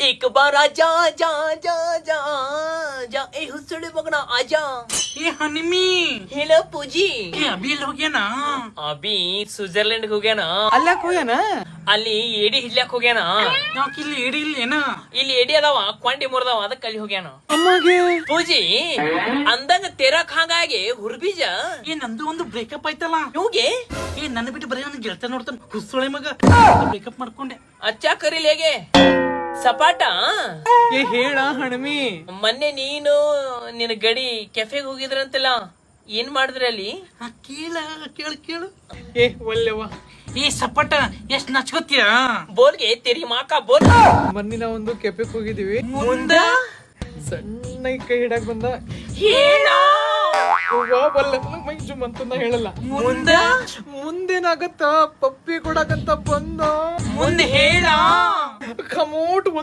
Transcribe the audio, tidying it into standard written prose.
एक बार आजा जा जा जा जा ए हुसड़े मगना आजा ये हनीमी हेलो पूजी ये अभी हो गया ना अभी स्विट्जरलैंड ಹೋಗ್ಯಾನ ಅಲ್ಲಕ್ ಹೋಗ್ಯಾನ ಅಲ್ಲಿ ಏಡಿ ಹಿಡ್ಲಕ್ ಹೋಗ್ಯಾನ ಯಾಕೆ ಇಲ್ಲಿ ಏಡಿ ಇಲ್ಲೇನ ಇಲ್ಲಿ ಏಡಿ ಅದಾವ ಕೊಂಡಿ ಮುರ್ದಾವ ಅದಕ್ಕೆ ಅಲ್ಲಿ ಹೋಗ್ಯಾನ ಅಮ್ಮಗೆ ಪೂಜಿ ಅಂದಂಗ ತೆರಕ್ ಹಾಗಾಗಿ ಹುರ್ಬೀಜ ಏ ನಂದು ಒಂದು ಬ್ರೇಕಪ್ ಆಯ್ತಲ್ಲ ಹೋಗಿ ಏ ನನ್ನ ಬಿಟ್ಟು ಬರೀ ನನ್ನ ಗೆಳತ ನೋಡ್ತಾನೆ ಹುಸ್ಸೊಳೆ ಮಗ ಬ್ರೇಕಪ್ ಮಾಡ್ಕೊಂಡೆ ಅಚ್ಚ ಕರಿಲೇಗೆ ಸಪಾಟ ಏ ಹೇಳ ಹಣಮಿ ಮೊನ್ನೆ ನೀನು ನಿನ್ನ ಗಡಿ ಕೆಫೆಗೆ ಹೋಗಿದ್ರಂತಲ್ಲ ಏನ್ ಮಾಡಿದ್ರಿ ಅಲ್ಲಿ ಕೇಳ ಕೇಳು ಕೇಳು ಏ ಒಲ್ಲೆವ ಏ ಸಪಟ ಎಷ್ಟ್ ನಚ್ಕೋತೀಯ ಬೋಲ್ಗೆ ತೆರಿ ಮಾಕ ಬೋಲ್ ಮೊನ್ನೆ ಒಂದು ಕೆಫೆಕ್ ಹೋಗಿದೀವಿ ಮುಂದ ಸಣ್ಣ ಕೈ ಹಿಡಕ್ ಬಂದ ಹೇಳ ಬಲ್ಲ ಮೈ ಜುಮ್ ಅಂತ ಹೇಳಲ್ಲ ಮುಂದ ಮುಂದೇನಾಗತ್ತ ಪಪ್ಪಿ ಕೊಡಕಂತ ಬಂದ ಮುಂದೆ ಹೇಳ ಕಮೋಟ್ ಒಂದ್